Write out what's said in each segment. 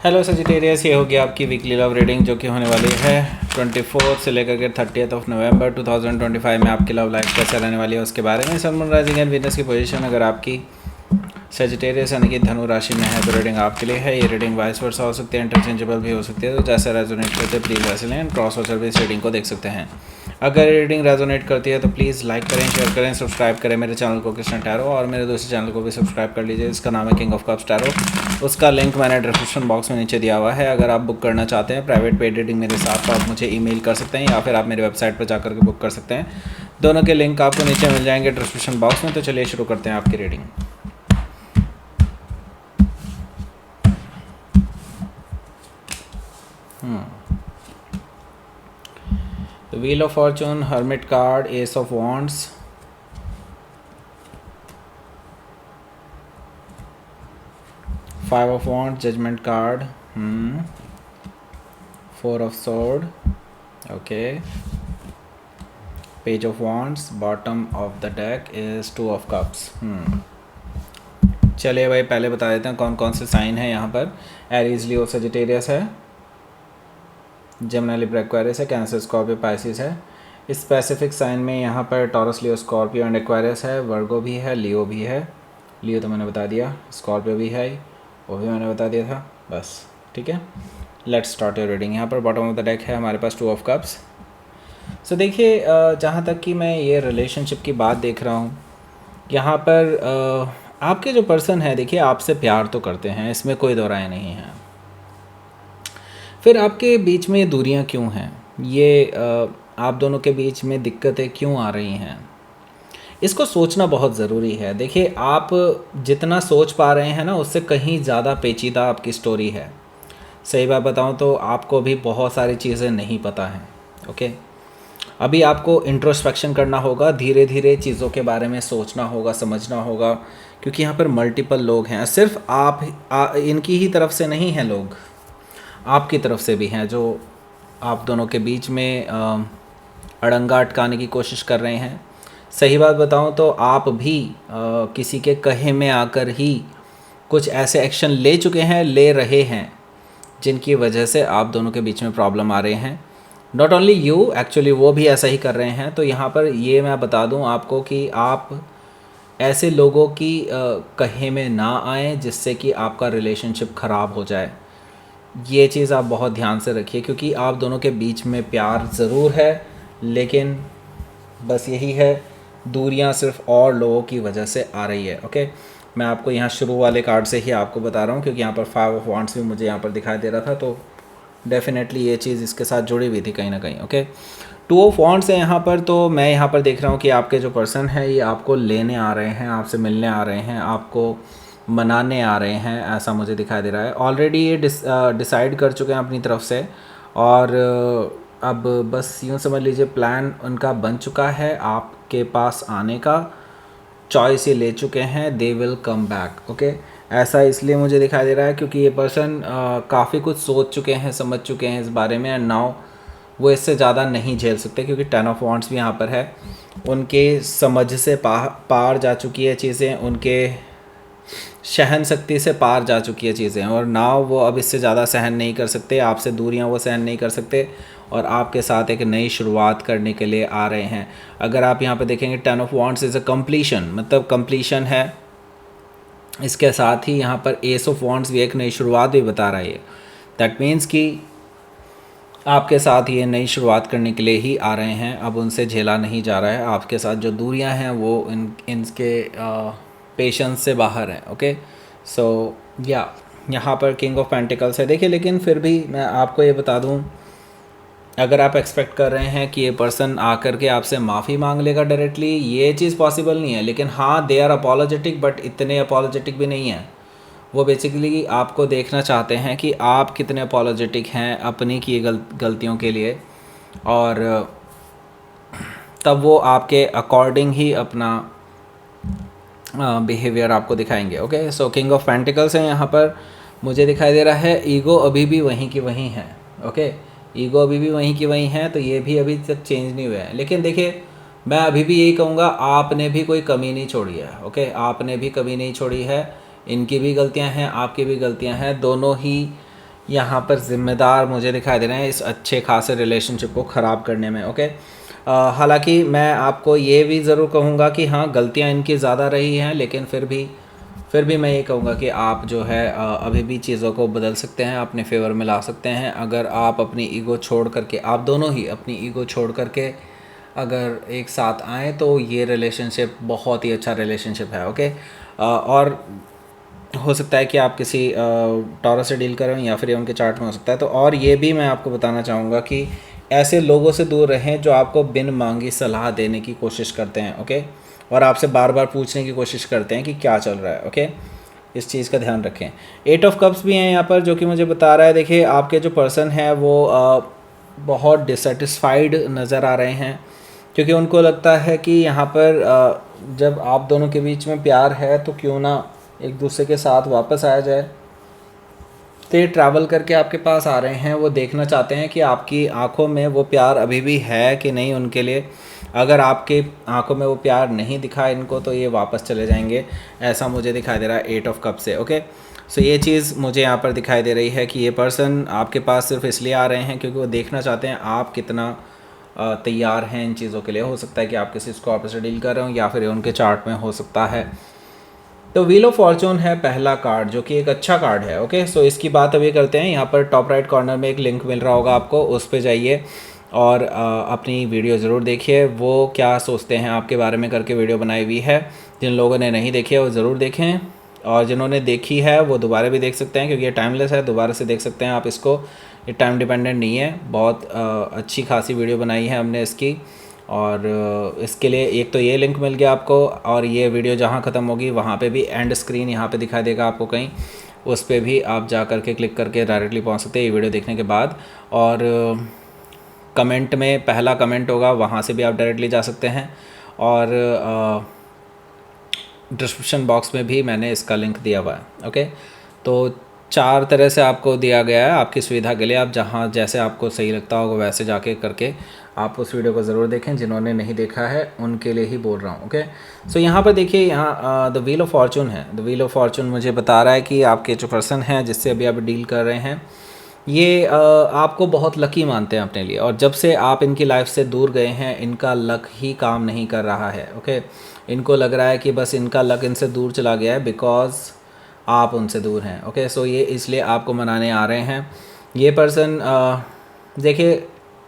Hello Sagittarius, ये हो गया आपकी वीकली लव रीडिंग जो कि होने वाली है 24 से लेकर के 30 नवंबर 2025 में आपकी लव लाइफ कैसे रहने वाली है उसके बारे में। Sun moon rising and Venus की पोजीशन अगर आपकी सजिटेरियस यानी कि धनु राशि में है तो रीडिंग आपके लिए है। ये रीडिंग वाइस वर्सा हो सकती है, इंटरचेंजेबल भी हो सकती है, तो जैसे रेजोनेट करते हैं प्लीज़ वैसे लें एंड क्रॉस वॉचर भी इस रीडिंग को देख सकते हैं। अगर रीडिंग रेजोनेट करती है तो प्लीज़ लाइक करें, शेयर करें, सब्सक्राइब करें मेरे चैनल को कृष्ण टैरो, और मेरे दूसरे चैनल को भी सब्सक्राइब कर लीजिए, इसका नाम है किंग ऑफ कप्स टैरो। उसका लिंक मैंने डिस्क्रिप्शन बॉक्स में नीचे दिया हुआ है। अगर आप बुक करना चाहते हैं प्राइवेट पेड रीडिंग मेरे साथ तो आप मुझे ईमेल कर सकते हैं या फिर आप मेरी वेबसाइट पर जाकर के बुक कर सकते हैं। दोनों के लिंक आपको नीचे मिल जाएंगे डिस्क्रिप्शन बॉक्स में। तो चलिए शुरू करते हैं आपकी reading. The Wheel of Fortune, Hermit card, Ace of Wands, Five of Wands, Judgment card, Four of Sword, okay, Page of Wands, bottom of the deck is Two of Cups. चलिए भाई पहले बता देते हैं कौन कौन से साइन है यहाँ पर। एरीज, लियो, सजिटेरियस है, जेमिनी, लिब्रा, एक्वेरियस है, कैंसर, स्कॉर्पियो, पाइसिस है। स्पेसिफिक साइन में यहाँ पर taurus, Leo, Scorpio and Aquarius है, वर्गो भी है, लियो भी है। लियो तो मैंने बता दिया, स्कॉर्पियो भी है, वो भी मैंने बता दिया था, बस ठीक है। Let's start your reading. यहाँ पर बॉटम ऑफ द डेक है हमारे पास टू ऑफ कप्स। सो देखिए, जहाँ तक कि मैं ये रिलेशनशिप की बात देख रहा हूँ यहाँ पर आपके जो पर्सन है, देखिए आपसे प्यार तो करते हैं, इसमें कोई दो राय नहीं है। फिर आपके बीच में ये दूरियां क्यों हैं, ये आप दोनों के बीच में दिक्कतें क्यों आ रही हैं, इसको सोचना बहुत ज़रूरी है। देखिए आप जितना सोच पा रहे हैं ना उससे कहीं ज़्यादा पेचीदा आपकी स्टोरी है। सही बात बताऊं तो आपको भी बहुत सारी चीज़ें नहीं पता हैं। ओके, अभी आपको इंट्रोस्पेक्शन करना होगा, धीरे धीरे चीज़ों के बारे में सोचना होगा, समझना होगा, क्योंकि यहाँ पर मल्टीपल लोग हैं। सिर्फ इनकी ही तरफ से नहीं हैं लोग, आपकी तरफ से भी हैं जो आप दोनों के बीच में अड़ंगा अटकाने की कोशिश कर रहे हैं। सही बात बताऊं तो आप भी किसी के कहे में आकर ही कुछ ऐसे एक्शन ले चुके हैं, ले रहे हैं, जिनकी वजह से आप दोनों के बीच में प्रॉब्लम आ रहे हैं। नॉट ओनली यू, एक्चुअली वो भी ऐसा ही कर रहे हैं। तो यहाँ पर ये मैं बता दूँ आपको कि आप ऐसे लोगों की कहे में ना आएँ जिससे कि आपका रिलेशनशिप ख़राब हो जाए। ये चीज़ आप बहुत ध्यान से रखिए, क्योंकि आप दोनों के बीच में प्यार ज़रूर है, लेकिन बस यही है, दूरियां सिर्फ और लोगों की वजह से आ रही है। ओके, मैं आपको यहाँ शुरू वाले कार्ड से ही आपको बता रहा हूँ, क्योंकि यहाँ पर फाइव ऑफ वांड्स भी मुझे यहाँ पर दिखाई दे रहा था, तो डेफिनेटली ये चीज़ इसके साथ जुड़ी हुई थी कहीं ना कहीं। ओके, टू ऑफ वांड्स है यहाँ पर, तो मैं यहाँ पर देख रहा हूँ कि आपके जो पर्सन है ये आपको लेने आ रहे हैं, आपसे मिलने आ रहे हैं, आपको मनाने आ रहे हैं, ऐसा मुझे दिखाई दे रहा है। ऑलरेडी ये डिसाइड कर चुके हैं अपनी तरफ से, और अब बस यूँ समझ लीजिए प्लान उनका बन चुका है, आपके पास आने का चॉइस ये ले चुके हैं। They will come back. Okay, ऐसा इसलिए मुझे दिखाई दे रहा है क्योंकि ये पर्सन काफ़ी कुछ सोच चुके हैं, समझ चुके हैं इस बारे में, एंड नाउ वो इससे ज़्यादा नहीं झेल सकते, क्योंकि 10 ऑफ वांड्स भी यहाँ पर है। उनके समझ से पार जा चुकी है चीज़ें, उनके सहन शक्ति से पार जा चुकी है चीज़ें, और नाव वो अब इससे ज़्यादा सहन नहीं कर सकते, आपसे दूरियां वो सहन नहीं कर सकते, और आपके साथ एक नई शुरुआत करने के लिए आ रहे हैं। अगर आप यहाँ पे देखेंगे 10 of wands is a completion, मतलब कंप्लीशन है। इसके साथ ही यहाँ पर एस ऑफ वांड्स भी एक नई शुरुआत भी बता रहा है। दैट मीन्स कि आपके साथ ये नई शुरुआत करने के लिए ही आ रहे हैं, अब उनसे झेला नहीं जा रहा है। आपके साथ जो दूरियां हैं वो इनके पेशेंस से बाहर है। ओके, सो या यहाँ पर किंग ऑफ पेंटिकल्स है। देखिए, लेकिन फिर भी मैं आपको ये बता दूँ, अगर आप एक्सपेक्ट कर रहे हैं कि ये पर्सन आकर के आपसे माफ़ी मांग लेगा डायरेक्टली, ये चीज़ पॉसिबल नहीं है। लेकिन हाँ, दे आर अपॉलोजेटिक, बट इतने अपॉलोजेटिक भी नहीं है। वो बेसिकली आपको देखना चाहते हैं कि आप कितने अपॉलोजेटिक हैं अपनी की गलतियों के लिए, और तब वो आपके अकॉर्डिंग ही अपना बिहेवियर आपको दिखाएंगे। Okay, so king of pentacles है यहाँ पर, मुझे दिखाई दे रहा है ईगो अभी भी वहीं की वहीं है। ओके, ईगो अभी भी वहीं की वहीं है, तो ये भी अभी तक चेंज नहीं हुआ है। लेकिन देखिए, मैं अभी भी यही कहूँगा, आपने भी कोई कमी नहीं छोड़ी है। ओके, आपने भी कमी नहीं छोड़ी है, इनकी भी गलतियां हैं, आपकी भी गलतियां हैं, दोनों ही यहाँ पर ज़िम्मेदार मुझे दिखाई दे रहे हैं इस अच्छे खासे रिलेशनशिप को ख़राब करने में। ओके, हालांकि मैं आपको ये भी ज़रूर कहूँगा कि हाँ, गलतियाँ इनकी ज़्यादा रही हैं, लेकिन फिर भी मैं ये कहूँगा कि आप जो है अभी भी चीज़ों को बदल सकते हैं, अपने फेवर में ला सकते हैं। अगर आप अपनी ईगो छोड़ करके, आप दोनों ही अपनी ईगो छोड़ करके अगर एक साथ आएँ तो ये रिलेशनशिप बहुत ही अच्छा रिलेशनशिप है। ओके, और हो सकता है कि आप किसी टॉरस से डील कर रहे हो या फिर ये उनके चार्ट में हो सकता है। तो और ये भी मैं आपको बताना चाहूँगा कि ऐसे लोगों से दूर रहें जो आपको बिन मांगी सलाह देने की कोशिश करते हैं। ओके, और आपसे बार बार पूछने की कोशिश करते हैं कि क्या चल रहा है। ओके, इस चीज़ का ध्यान रखें। 8 ऑफ कप्स भी हैं यहाँ पर, जो कि मुझे बता रहा है, देखिए आपके जो पर्सन है वो बहुत डिससेटिस्फाइड नज़र आ रहे हैं, क्योंकि उनको लगता है कि यहाँ पर जब आप दोनों के बीच में प्यार है तो क्यों ना एक दूसरे के साथ वापस आया जाए। तो ये ट्रैवल करके आपके पास आ रहे हैं, वो देखना चाहते हैं कि आपकी आंखों में वो प्यार अभी भी है कि नहीं उनके लिए। अगर आपके आंखों में वो प्यार नहीं दिखा इनको तो ये वापस चले जाएंगे, ऐसा मुझे दिखाई दे रहा है 8 ऑफ कप से। ओके, सो ये चीज़ मुझे यहाँ पर दिखाई दे रही है कि ये पर्सन आपके पास सिर्फ इसलिए आ रहे हैं क्योंकि वो देखना चाहते हैं आप कितना तैयार हैं इन चीज़ों के लिए। हो सकता है कि आप किसी स्कॉर्पियो से डील कर रहे हो या फिर उनके चार्ट में हो सकता है। तो व्हील ऑफ फॉर्चून है पहला कार्ड, जो कि एक अच्छा कार्ड है। ओके, सो इसकी बात अभी करते हैं। यहाँ पर टॉप राइट कॉर्नर में एक लिंक मिल रहा होगा आपको, उस पर जाइए और अपनी वीडियो ज़रूर देखिए। वो क्या सोचते हैं आपके बारे में करके वीडियो बनाई हुई है। जिन लोगों ने नहीं देखी है वो ज़रूर देखें, और जिन्होंने देखी है वो दोबारा भी देख सकते हैं, क्योंकि ये टाइमलेस है, दोबारा से देख सकते हैं आप इसको। ये टाइम डिपेंडेंट नहीं है। बहुत अच्छी खासी वीडियो बनाई है हमने इसकी, और इसके लिए एक तो ये लिंक मिल गया आपको, और ये वीडियो जहाँ ख़त्म होगी वहाँ पे भी एंड स्क्रीन यहाँ पे दिखाई देगा आपको कहीं, उस पर भी आप जा कर के क्लिक करके डायरेक्टली पहुँच सकते हैं ये वीडियो देखने के बाद। और कमेंट में पहला कमेंट होगा, वहाँ से भी आप डायरेक्टली जा सकते हैं, और डिस्क्रिप्शन बॉक्स में भी मैंने इसका लिंक दिया हुआ है। ओके, तो 4 तरह से आपको दिया गया है आपकी सुविधा के लिए। आप जहाँ जैसे आपको सही लगता होगा वैसे जाके करके आप उस वीडियो को ज़रूर देखें। जिन्होंने नहीं देखा है उनके लिए ही बोल रहा हूँ। ओके, सो यहाँ पर देखिए, यहाँ द व्हील ऑफ फॉर्चून है। द व्हील ऑफ फॉर्चून मुझे बता रहा है कि आपके जो पर्सन हैं जिससे अभी आप डील कर रहे हैं, ये आपको बहुत लकी मानते हैं अपने लिए, और जब से आप इनकी लाइफ से दूर गए हैं इनका लक ही काम नहीं कर रहा है। ओके, इनको लग रहा है कि बस इनका लक इनसे दूर चला गया है बिकॉज आप उनसे दूर हैं। ओके, सो ये इसलिए आपको मनाने आ रहे हैं। ये पर्सन देखिए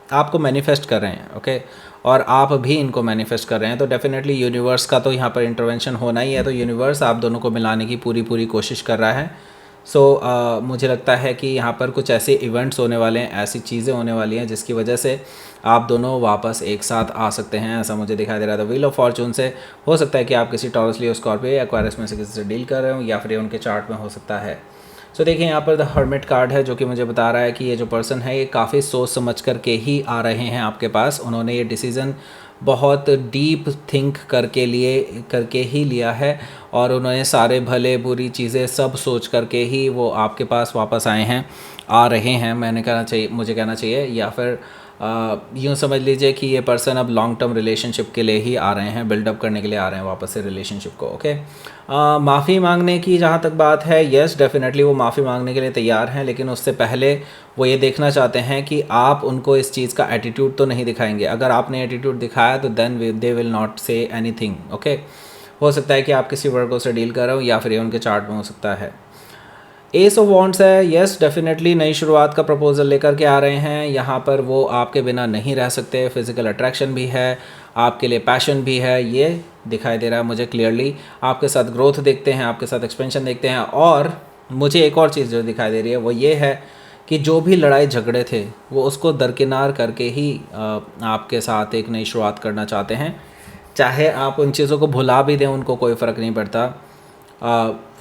आपको मैनिफेस्ट कर रहे हैं। ओके, और आप भी इनको मैनिफेस्ट कर रहे हैं, तो डेफिनेटली यूनिवर्स का तो यहाँ पर इंटरवेंशन होना ही है। तो यूनिवर्स आप दोनों को मिलाने की पूरी कोशिश कर रहा है। सो मुझे लगता है कि यहाँ पर कुछ ऐसे इवेंट्स होने वाले हैं, ऐसी चीज़ें होने वाली हैं जिसकी वजह से आप दोनों वापस एक साथ आ सकते हैं, ऐसा मुझे दिखाई दे रहा था। व्हील ऑफ फॉर्चून से हो सकता है कि आप किसी टॉरस, लियो, स्कॉर्पियो या एक्वारियस में से किसी से डील कर रहे हो, या फिर ये उनके चार्ट में हो सकता है। सो देखिए यहाँ पर द हर्मिट कार्ड है, जो कि मुझे बता रहा है कि ये जो पर्सन है ये काफ़ी सोच समझ करके ही आ रहे हैं आपके पास। उन्होंने ये डिसीज़न बहुत डीप थिंक करके ही लिया है, और उन्होंने सारे भले बुरी चीज़ें सब सोच करके ही वो आपके पास वापस आ रहे हैं मुझे कहना चाहिए, या फिर यूँ समझ लीजिए कि ये पर्सन अब लॉन्ग टर्म रिलेशनशिप के लिए ही आ रहे हैं, बिल्डअप करने के लिए आ रहे हैं वापस से रिलेशनशिप को। ओके, माफ़ी मांगने की जहाँ तक बात है, येस डेफिनेटली वो माफ़ी मांगने के लिए तैयार हैं, लेकिन उससे पहले वो ये देखना चाहते हैं कि आप उनको इस चीज़ का एटीट्यूड तो नहीं दिखाएंगे। अगर आपने एटीट्यूड दिखाया तो then they will not say anything. Okay, हो सकता है कि आप किसी वर्गों से डील कर रहे हो, या फिर ये उनके चार्ट में हो सकता है। एस ऑफ वॉन्ड्स है, यस डेफिनेटली नई शुरुआत का प्रपोजल लेकर के आ रहे हैं। यहाँ पर वो आपके बिना नहीं रह सकते, फिज़िकल अट्रैक्शन भी है, आपके लिए पैशन भी है, ये दिखाई दे रहा है मुझे क्लियरली। आपके साथ ग्रोथ देखते हैं, आपके साथ एक्सपेंशन देखते हैं, और मुझे एक और चीज़ जो दिखाई दे रही है वो ये है कि जो भी लड़ाई झगड़े थे वो उसको दरकिनार करके ही आपके साथ एक नई शुरुआत करना चाहते हैं। चाहे आप उन चीज़ों को भुला भी दें, उनको कोई फ़र्क नहीं पड़ता,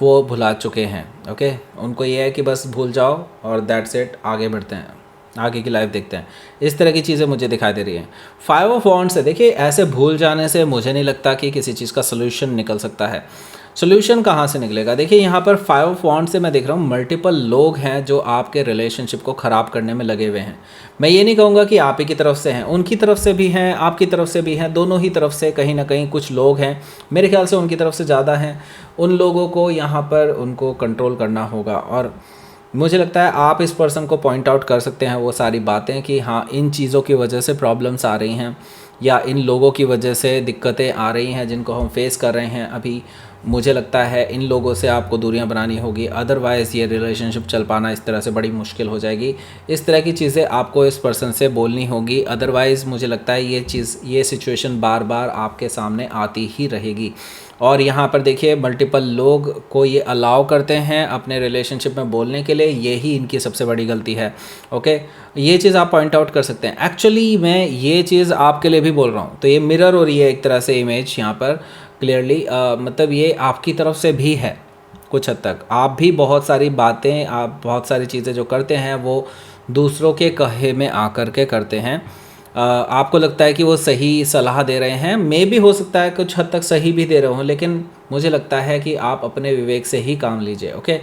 वो भुला चुके हैं। ओके, उनको ये है कि बस भूल जाओ और दैट्स इट, आगे बढ़ते हैं, आगे की लाइफ देखते हैं। इस तरह की चीज़ें मुझे दिखाई दे रही हैं। 5 ऑफ वॉन्ड्स है, देखिए ऐसे भूल जाने से मुझे नहीं लगता कि किसी चीज़ का सोल्यूशन निकल सकता है। सोल्यूशन कहाँ से निकलेगा? देखिए यहाँ पर 5 ऑफ वॉन्ड्स से मैं देख रहा हूँ मल्टीपल लोग हैं जो आपके रिलेशनशिप को ख़राब करने में लगे हुए हैं। मैं ये नहीं कहूँगा कि आप ही की तरफ से हैं, उनकी तरफ से भी हैं, आपकी तरफ से भी हैं, दोनों ही तरफ से कहीं ना कहीं कुछ लोग हैं। मेरे ख्याल से उनकी तरफ से ज़्यादा हैं। उन लोगों को यहाँ पर उनको कंट्रोल करना होगा, और मुझे लगता है आप इस पर्सन को पॉइंट आउट कर सकते हैं वो सारी बातें कि हाँ इन चीज़ों की वजह से प्रॉब्लम्स आ रही हैं या इन लोगों की वजह से दिक्कतें आ रही हैं जिनको हम फेस कर रहे हैं अभी। मुझे लगता है इन लोगों से आपको दूरियां बनानी होगी, अदरवाइज़ ये रिलेशनशिप चल पाना इस तरह से बड़ी मुश्किल हो जाएगी। इस तरह की चीज़ें आपको इस पर्सन से बोलनी होगी, अदरवाइज़ मुझे लगता है ये सिचुएशन बार बार आपके सामने आती ही रहेगी। और यहाँ पर देखिए मल्टीपल लोग को ये अलाउ करते हैं अपने रिलेशनशिप में बोलने के लिए, यही इनकी सबसे बड़ी गलती है। ओके, ये चीज़ आप पॉइंट आउट कर सकते हैं। एक्चुअली मैं ये चीज़ आपके लिए भी बोल रहा हूँ, तो ये मिरर हो रही है एक तरह से इमेज यहाँ पर क्लियरली, मतलब ये आपकी तरफ से भी है कुछ हद तक। आप भी बहुत सारी बातें, आप बहुत सारी चीज़ें जो करते हैं वो दूसरों के कहे में आकर के करते हैं। आपको लगता है कि वो सही सलाह दे रहे हैं, मे भी हो सकता है कुछ हद तक सही भी दे रहे हों, लेकिन मुझे लगता है कि आप अपने विवेक से ही काम लीजिए। ओके,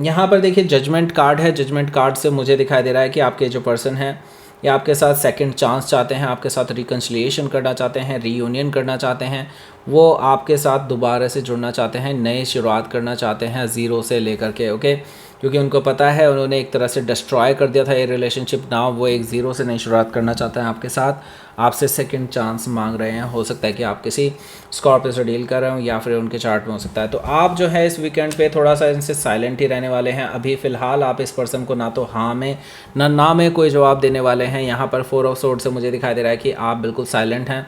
यहाँ पर देखिए जजमेंट कार्ड है। जजमेंट कार्ड से मुझे दिखाई दे रहा है कि आपके जो पर्सन हैं या आपके साथ सेकंड चांस चाहते हैं, आपके साथ रिकन्सिलिएशन करना चाहते हैं, रीयूनियन करना चाहते हैं, वो आपके साथ दोबारा से जुड़ना चाहते हैं, नई शुरुआत करना चाहते हैं ज़ीरो से लेकर के। ओके, क्योंकि उनको पता है उन्होंने एक तरह से डिस्ट्रॉय कर दिया था ये रिलेशनशिप, नाउ वो एक ज़ीरो से नई शुरुआत करना चाहते हैं आपके साथ, आपसे सेकंड चांस मांग रहे हैं। हो सकता है कि आप किसी स्कॉर्पियो से डील कर रहे हो या फिर उनके चार्ट में हो सकता है। तो आप जो है इस वीकेंड पे थोड़ा सा इनसे साइलेंट ही रहने वाले हैं। अभी फ़िलहाल आप इस पर्सन को ना तो हाँ में ना में कोई जवाब देने वाले हैं। यहाँ पर 4 ऑफ सोर्ड से मुझे दिखाई दे रहा है कि आप बिल्कुल साइलेंट हैं।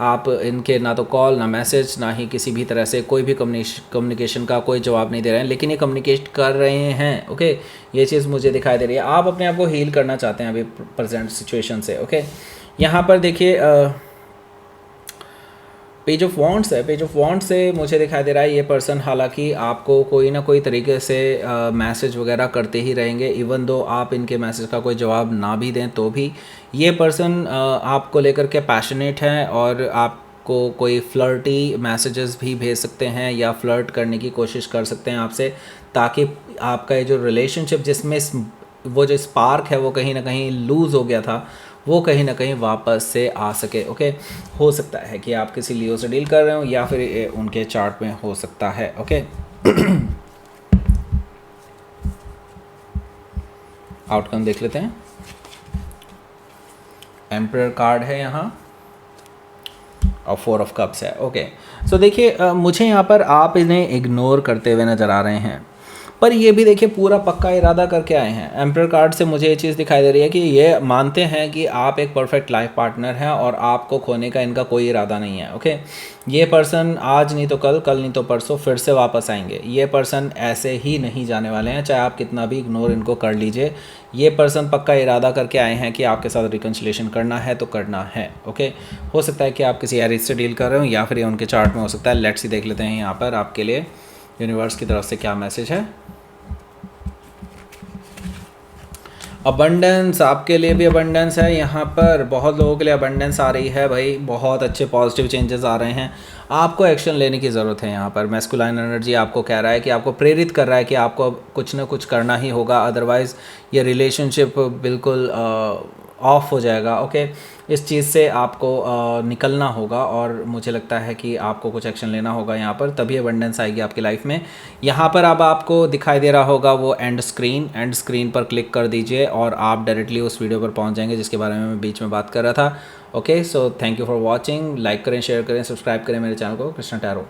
आप इनके ना तो कॉल, ना मैसेज, ना ही किसी भी तरह से कोई भी कम्युनिकेशन का कोई जवाब नहीं दे रहे हैं, लेकिन ये कम्युनिकेट कर रहे हैं। ओके, ये चीज़ मुझे दिखाई दे रही है। आप अपने आप को हील करना चाहते हैं अभी प्रेजेंट सिचुएशन से। ओके, यहाँ पर देखिए पेज ऑफ वॉन्ड्स है। पेज ऑफ वॉन्ड्स से मुझे दिखाई दे रहा है ये पर्सन हालांकि आपको कोई ना कोई तरीके से मैसेज वगैरह करते ही रहेंगे, इवन दो आप इनके मैसेज का कोई जवाब ना भी दें तो भी ये पर्सन आपको लेकर के पैशनेट है और आपको कोई फ्लर्टी मैसेजेस भी भेज सकते हैं या फ्लर्ट करने की कोशिश कर सकते हैं आपसे, ताकि आपका ये जो रिलेशनशिप जिसमें वो जो स्पार्क है वो कहीं ना कहीं लूज़ हो गया था, वो कहीं ना कहीं वापस से आ सके। ओके, हो सकता है कि आप किसी लियो से डील कर रहे हो या फिर उनके चार्ट में हो सकता है। ओके, आउटकम देख लेते हैं। एम्परर कार्ड है यहाँ और 4 ऑफ कप्स है। ओके, सो देखिए मुझे यहाँ पर आप इन्हें इग्नोर करते हुए नज़र आ रहे हैं, पर ये भी देखिए पूरा पक्का इरादा करके आए हैं। एम्परर कार्ड से मुझे ये चीज़ दिखाई दे रही है कि ये मानते हैं कि आप एक परफेक्ट लाइफ पार्टनर हैं और आपको खोने का इनका कोई इरादा नहीं है। ओके, ये पर्सन आज नहीं तो कल, कल नहीं तो परसों फिर से वापस आएंगे। ये पर्सन ऐसे ही नहीं जाने वाले हैं, चाहे आप कितना भी इग्नोर इनको कर लीजिए। ये पर्सन पक्का इरादा करके आए हैं कि आपके साथ रिकन्सिलेशन करना है तो करना है। ओके, हो सकता है कि आप किसी एरिस से डील कर रहे हो या फिर ये उनके चार्ट में हो सकता है। लेट्स ही देख लेते हैं यहाँ पर आपके लिए यूनिवर्स की तरफ से क्या मैसेज है। अबंडेंस, आपके लिए भी अबंडेंस है। यहाँ पर बहुत लोगों के लिए अबंडेंस आ रही है भाई, बहुत अच्छे पॉजिटिव चेंजेस आ रहे हैं। आपको एक्शन लेने की ज़रूरत है। यहाँ पर मैस्कुलाइन एनर्जी आपको कह रहा है कि आपको प्रेरित कर रहा है कि आपको कुछ ना कुछ करना ही होगा, अदरवाइज़ ये रिलेशनशिप बिल्कुल ऑफ हो जाएगा। ओके, इस चीज़ से आपको निकलना होगा और मुझे लगता है कि आपको कुछ एक्शन लेना होगा यहाँ पर, तभी अबंडेंस आएगी आपकी लाइफ में। यहाँ पर अब आपको दिखाई दे रहा होगा वो एंड स्क्रीन पर क्लिक कर दीजिए और आप डायरेक्टली उस वीडियो पर पहुँच जाएंगे जिसके बारे में मैं बीच में बात कर रहा था। Okay, so thank you for watching. Like करें, शेयर करें, सब्सक्राइब करें मेरे चैनल को, कृष्णा टैरो।